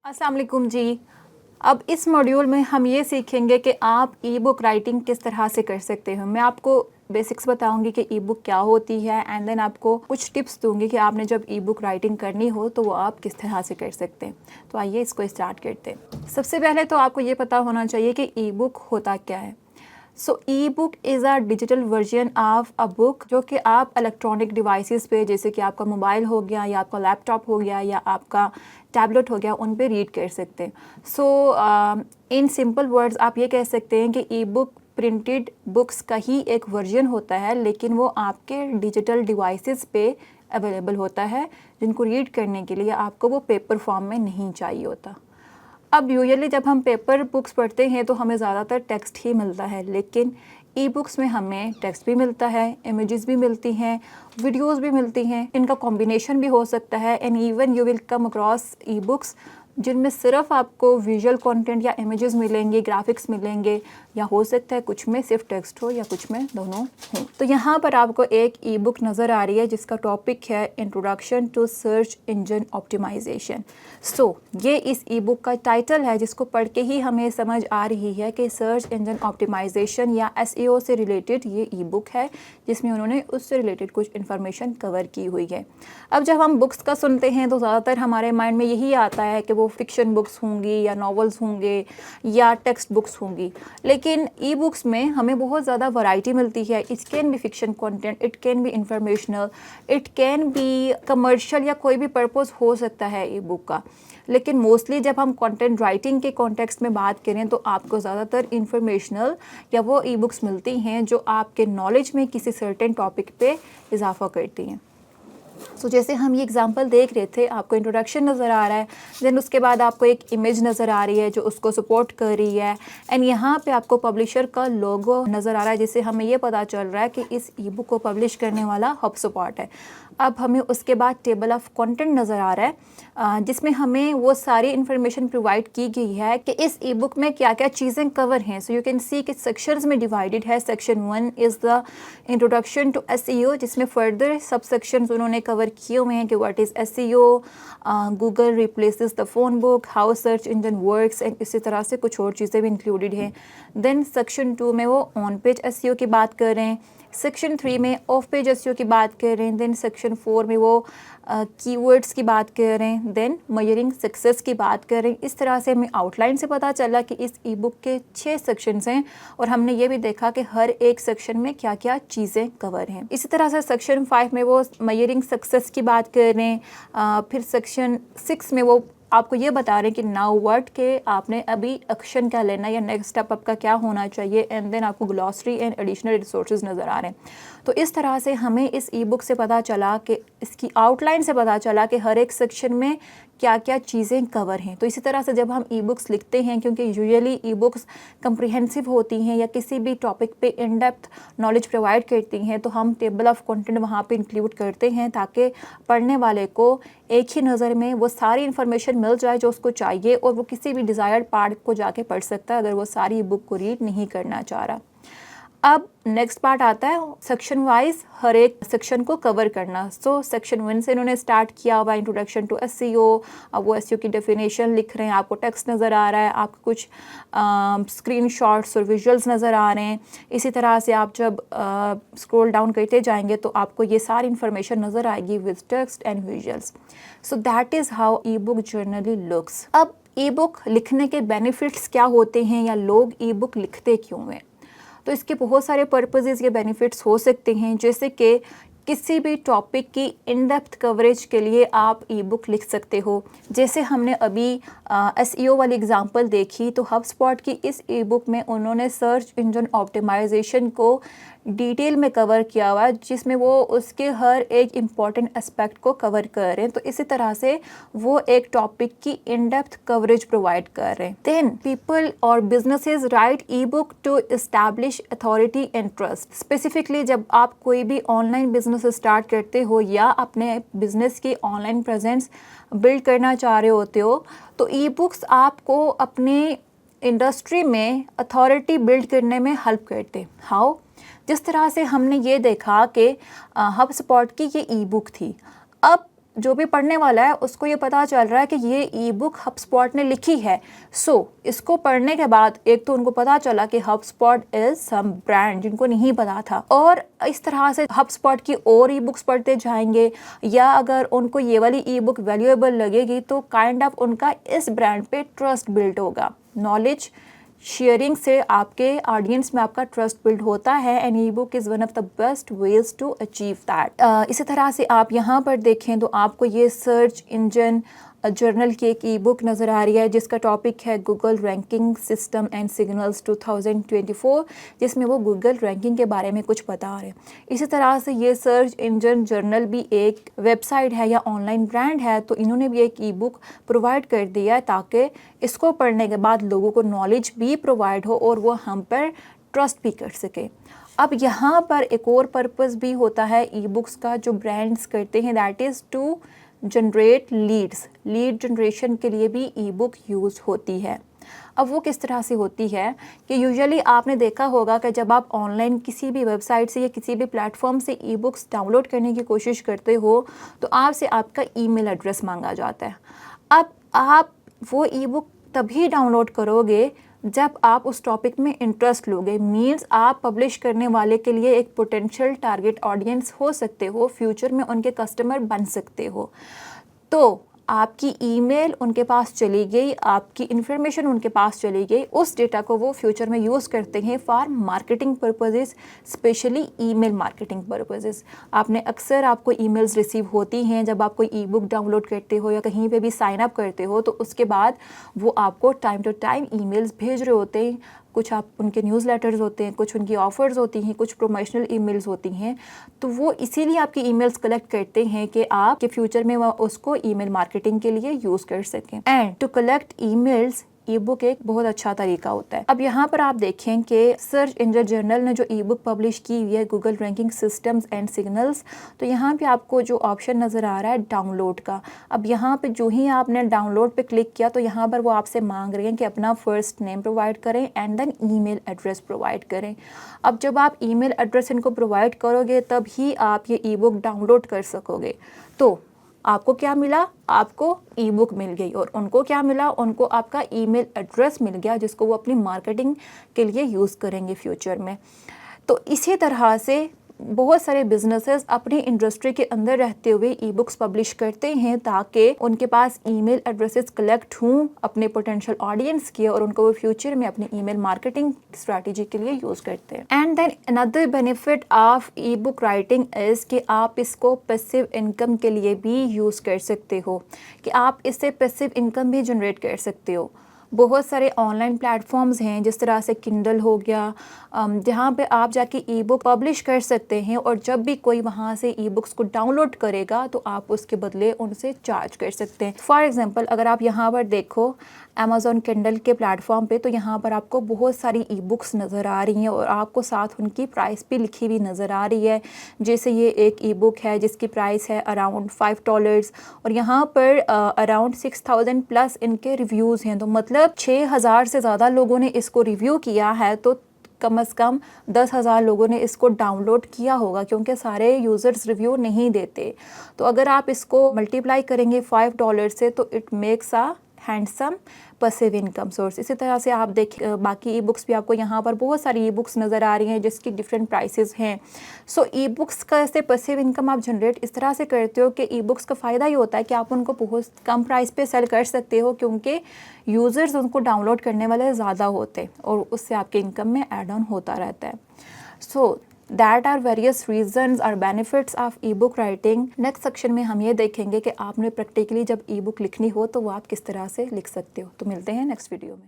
अस्सलाम वालेकुम जी। अब इस मॉड्यूल में हम ये सीखेंगे कि आप ई बुक राइटिंग किस तरह से कर सकते हो। मैं आपको बेसिक्स बताऊंगी कि ई बुक क्या होती है एंड देन आपको कुछ टिप्स दूंगी कि आपने जब ई बुक राइटिंग करनी हो तो वो आप किस तरह से कर सकते हैं। तो आइए इसको स्टार्ट करते हैं। सबसे पहले तो आपको ये पता होना चाहिए कि ई बुक होता क्या है। So e book is a digital version of a book जो कि आप इलेक्ट्रॉनिक डिवाइसेस पे, जैसे कि आपका मोबाइल हो गया या आपका लैपटॉप हो गया या आपका टैबलेट हो गया, उन पे रीड कर सकते हैं। सो इन सिंपल वर्ड्स आप ये कह सकते हैं कि ई बुक प्रिंटेड बुक्स का ही एक वर्जन होता है, लेकिन वो आपके डिजिटल डिवाइसेस पे अवेलेबल होता है, जिनको रीड करने के लिए आपको वो पेपर फॉर्म में नहीं चाहिए होता। अब यूजुअली जब हम पेपर बुक्स पढ़ते हैं तो हमें ज़्यादातर टेक्स्ट ही मिलता है, लेकिन ई बुक्स में हमें टेक्स्ट भी मिलता है, इमेजेस भी मिलती हैं, वीडियोस भी मिलती हैं, इनका कॉम्बिनेशन भी हो सकता है। And even you will come across e books जिनमें सिर्फ आपको विजुअल कंटेंट या इमेजेस मिलेंगे, ग्राफिक्स मिलेंगे, या हो सकता है कुछ में सिर्फ टेक्स्ट हो या कुछ में दोनों हो। तो यहाँ पर आपको एक ई बुक नज़र आ रही है जिसका टॉपिक है introduction to search engine optimization. So ये इस ई बुक का टाइटल है, जिसको पढ़ के ही हमें समझ आ रही है कि सर्च इंजन ऑप्टिमाइजेशन या एसईओ से रिलेटेड ये ई बुक है, जिसमें उन्होंने उससे रिलेटेड कुछ इन्फॉर्मेशन कवर की हुई है। अब जब हम बुक्स का सुनते हैं तो ज़्यादातर हमारे माइंड में यही आता है कि वो फिक्शन बुक्स होंगी या नॉवेल्स होंगे या टेक्स्ट बुक्स होंगी, लेकिन ई बुक्स में हमें बहुत ज़्यादा वैरायटी मिलती है। It can be fiction content, it can be informational, it can be commercial, या कोई भी पर्पस हो सकता है ई बुक का। लेकिन मोस्टली जब हम कंटेंट राइटिंग के कॉन्टेक्स्ट में बात करें तो आपको ज़्यादातर इंफॉर्मेशनल या वो ई बुक्स मिलती हैं जो आपके नॉलेज में किसी सर्टेन टॉपिक पे इजाफा करती हैं। सो जैसे हम ये एग्जांपल देख रहे थे, आपको इंट्रोडक्शन नज़र आ रहा है, देन उसके बाद आपको एक इमेज नज़र आ रही है जो उसको सपोर्ट कर रही है, एंड यहाँ पे आपको पब्लिशर का लोगो नज़र आ रहा है, जिससे हमें ये पता चल रहा है कि इस ई बुक को पब्लिश करने वाला HubSpot है। अब हमें उसके बाद टेबल ऑफ कंटेंट नज़र आ रहा है, जिसमें हमें वो सारी इन्फॉर्मेशन प्रोवाइड की गई है कि इस ई बुक में क्या क्या चीज़ें कवर हैं। सो यू कैन सी कि सेक्शंस में डिवाइडेड है। Section 1 is the introduction to SEO, जिसमें फर्दर सब सेक्शंस उन्होंने कवर किए हुए हैं कि what is SEO, Google replaces the phone book, how search engine works, and इसी तरह से कुछ और चीज़ें भी इंक्लूडेड हैं। देन सेक्शन 2 में वो ऑन पेज एसईओ की बात कर रहे हैं, सेक्शन 3 में ऑफ पेज एसईओ की बात कर रहे हैं, देन सेक्शन 4 में वो कीवर्ड्स की बात कर रहे हैं, देन मेजरिंग सक्सेस की बात कर रहे हैं। इस तरह से हमें आउटलाइन से पता चला कि इस ई बुक के 6 सेक्शंस हैं, और हमने ये भी देखा कि हर एक सेक्शन में क्या क्या चीज़ें कवर हैं। इसी तरह से सेक्शन 5 में वो मेजरिंग सक्सेस की बात कर रहे हैं, फिर सेक्शन 6 में वो आपको ये बता रहे हैं कि नाउ व्हाट के आपने अभी एक्शन क्या लेना है या नेक्स्ट स्टेप आपका क्या होना चाहिए, एंड देन आपको ग्लॉसरी एंड एडिशनल रिसोर्सेज नज़र आ रहे हैं। तो इस तरह से हमें इस ई बुक से पता चला कि इसकी आउटलाइन से पता चला कि हर एक सेक्शन में क्या क्या चीज़ें कवर हैं। तो इसी तरह से जब हम ई बुक्स लिखते हैं, क्योंकि यूजुअली ई बुक्स कम्प्रिहेंसिव होती हैं या किसी भी टॉपिक पे इन डेप्थ नॉलेज प्रोवाइड करती हैं, तो हम टेबल ऑफ कंटेंट वहाँ पे इंक्लूड करते हैं ताकि पढ़ने वाले को एक ही नज़र में वो सारी इन्फॉर्मेशन मिल जाए जो उसको चाहिए, और वो किसी भी डिज़ायर्ड पार्ट को जाके पढ़ सकता है अगर वो सारी बुक को रीड नहीं करना चाह रहा। अब नेक्स्ट पार्ट आता है सेक्शन वाइज हर एक सेक्शन को कवर करना। सो सेक्शन 1 से इन्होंने स्टार्ट किया हुआ इंट्रोडक्शन टू एसईओ। अब वो एसईओ की डेफिनेशन लिख रहे हैं, आपको टेक्स्ट नज़र आ रहा है, आपको कुछ स्क्रीनशॉट्स और विजुअल्स नज़र आ रहे हैं। इसी तरह से आप जब स्क्रॉल डाउन करते जाएंगे तो आपको ये सारी इन्फॉर्मेशन नज़र आएगी with text and visuals. So that is how E book generally looks. अब ई बुक लिखने के बेनिफिट्स क्या होते हैं या लोग ई बुक लिखते क्यों हैं? तो इसके बहुत सारे पर्पसेस या बेनिफिट्स हो सकते हैं, जैसे कि किसी भी टॉपिक की इन डेप्थ कवरेज के लिए आप ई बुक लिख सकते हो। जैसे हमने अभी एसईओ वाली एग्जांपल देखी, तो HubSpot की इस ई बुक में उन्होंने सर्च इंजन ऑप्टिमाइजेशन को डिटेल में कवर किया हुआ है, जिसमें वो उसके हर एक इम्पॉर्टेंट एस्पेक्ट को कवर कर रहे हैं। तो इसी तरह से वो एक टॉपिक की इन डेप्थ कवरेज प्रोवाइड कर रहे हैं। देन पीपल और businesses write ebook to establish authority and trust. Specifically जब आप कोई भी ऑनलाइन बिजनेस स्टार्ट करते हो या अपने बिजनेस की ऑनलाइन प्रेजेंस बिल्ड करना चाह रहे होते हो, तो ई बुक्स आपको अपने इंडस्ट्री में अथॉरिटी बिल्ड करने में हेल्प करते हैं। हाउ? जिस तरह से हमने ये देखा कि HubSpot की ये ई बुक थी। अब जो भी पढ़ने वाला है उसको ये पता चल रहा है कि ये ई बुक HubSpot ने लिखी है। इसको पढ़ने के बाद एक तो उनको पता चला कि HubSpot इज सम ब्रांड, जिनको नहीं पता था, और इस तरह से HubSpot की और ई बुक्स पढ़ते जाएंगे, या अगर उनको ये वाली ई बुक वैल्यूएबल लगेगी तो काइंड ऑफ उनका इस ब्रांड पे ट्रस्ट बिल्ड होगा। नॉलेज शेयरिंग से आपके ऑडियंस में आपका ट्रस्ट बिल्ड होता है, and E book is one of the best ways to achieve that. इसी तरह से आप यहाँ पर देखें तो आपको ये सर्च इंजन जर्नल की एक ई बुक नज़र आ रही है जिसका टॉपिक है Google ranking system and signals 2024, जिसमें वो गूगल रैंकिंग के बारे में कुछ बता रहे हैं। इसी तरह से ये सर्च इंजन जर्नल भी एक वेबसाइट है या ऑनलाइन ब्रांड है, तो इन्होंने भी एक ई बुक प्रोवाइड कर दिया है ताकि इसको पढ़ने के बाद लोगों को नॉलेज भी प्रोवाइड हो और वो हम पर ट्रस्ट भी कर सके। अब यहाँ पर एक और पर्पज़ भी होता है ई बुक्स का जो ब्रांड्स करते हैं, that is to generate lead generation के लिए भी ई बुक यूज़ होती है। अब वो किस तरह से होती है कि यूजुअली आपने देखा होगा कि जब आप ऑनलाइन किसी भी वेबसाइट से या किसी भी प्लेटफॉर्म से ई बुक्स डाउनलोड करने की कोशिश करते हो तो आपसे आपका ईमेल एड्रेस मांगा जाता है। अब आप वो ई बुक तभी डाउनलोड करोगे जब आप उस टॉपिक में इंटरेस्ट लोगे, मीन्स आप पब्लिश करने वाले के लिए एक पोटेंशियल टारगेट ऑडियंस हो सकते हो, फ्यूचर में उनके कस्टमर बन सकते हो। तो आपकी ईमेल उनके पास चली गई, आपकी इन्फॉर्मेशन उनके पास चली गई, उस डेटा को वो फ्यूचर में यूज़ करते हैं for marketing purposes, specially email marketing purposes. आपने अक्सर आपको ईमेल्स रिसीव होती हैं जब आप कोई ई बुक डाउनलोड करते हो या कहीं पे भी साइन अप करते हो, तो उसके बाद वो आपको टाइम टू टाइम ईमेल्स भेज रहे होते हैं। कुछ आप उनके न्यूज़लेटर्स होते हैं, कुछ उनकी ऑफ़र्स होती हैं, कुछ प्रोमोशनल ईमेल्स होती हैं। तो वो इसीलिए आपकी ईमेल्स कलेक्ट करते हैं कि आप के फ्यूचर में वो उसको ईमेल मार्केटिंग के लिए यूज़ कर सकें। And to collect emails ebook एक बहुत अच्छा तरीका होता है। अब यहाँ पर आप देखें कि सर्च इंजन जर्नल ने जो ई बुक पब्लिश की हुई है Google ranking systems and signals, तो यहाँ पे आपको जो ऑप्शन नज़र आ रहा है डाउनलोड का। अब यहाँ पे जो ही आपने डाउनलोड पे क्लिक किया तो यहाँ पर वो आपसे मांग रहे हैं कि अपना फर्स्ट नेम प्रोवाइड करें and then email address provide करें। अब जब आप ईमेल एड्रेस इनको प्रोवाइड करोगे तब ही आप ये ई बुक डाउनलोड कर सकोगे। तो आपको क्या मिला? आपको ई बुक मिल गई, और उनको क्या मिला? उनको आपका ईमेल एड्रेस मिल गया जिसको वो अपनी मार्केटिंग के लिए यूज़ करेंगे फ्यूचर में। तो इसी तरह से बहुत सारे बिजनेसेस अपनी इंडस्ट्री के अंदर रहते हुए ई बुक्स पब्लिश करते हैं ताकि उनके पास ईमेल एड्रेसेस कलेक्ट हों अपने पोटेंशियल ऑडियंस के, और उनको वो फ्यूचर में अपनी ईमेल मार्केटिंग स्ट्रैटेजी के लिए यूज़ करते हैं। And then another benefit of E book writing is कि आप इसको पैसिव इनकम के लिए भी यूज़ कर सकते हो, कि आप इससे पैसिव इनकम भी जनरेट कर सकते हो। बहुत सारे ऑनलाइन प्लेटफॉर्म्स हैं जिस तरह से किंडल हो गया, जहाँ पे आप जाके ई बुक पब्लिश कर सकते हैं, और जब भी कोई वहाँ से ई बुक्स को डाउनलोड करेगा तो आप उसके बदले उनसे चार्ज कर सकते हैं। फॉर एग्जांपल अगर आप यहाँ पर देखो अमेज़ॉन किंडल के प्लेटफॉर्म पे, तो यहाँ पर आपको बहुत सारी ई बुक्स नज़र आ रही हैं और आपको साथ उनकी प्राइस भी लिखी हुई नज़र आ रही है। जैसे ये एक ई बुक है जिसकी प्राइस है अराउंड $5, और यहाँ पर अराउंड 6000 प्लस इनके रिव्यूज़ हैं। तो मतलब 6000 से ज़्यादा लोगों ने इसको रिव्यू किया है, तो कम से कम 10,000 लोगों ने इसको डाउनलोड किया होगा, क्योंकि सारे यूज़र्स रिव्यू नहीं देते। तो अगर आप इसको मल्टीप्लाई करेंगे $5 से तो it makes a handsome passive income source. इसी तरह से आप बाकी ई बुक्स भी आपको यहाँ पर बहुत सारी ई बुक्स नज़र आ रही हैं जिसकी डिफरेंट प्राइसेस हैं। सो ई बुक्स का ऐसे पैसिव इनकम आप जनरेट इस तरह से करते हो कि ई बुक्स का फ़ायदा ये होता है कि आप उनको बहुत कम प्राइस पे सेल कर सकते हो, क्योंकि यूज़र्स उनको डाउनलोड करने वाले ज़्यादा होते हैं और उससे आपके इनकम में एड ऑन होता रहता है। So that are various reasons और benefits of E book writing. Next section में हम ये देखेंगे कि आपने प्रैक्टिकली जब ई बुक लिखनी हो तो वो आप किस तरह से लिख सकते हो। तो मिलते हैं नेक्स्ट वीडियो में।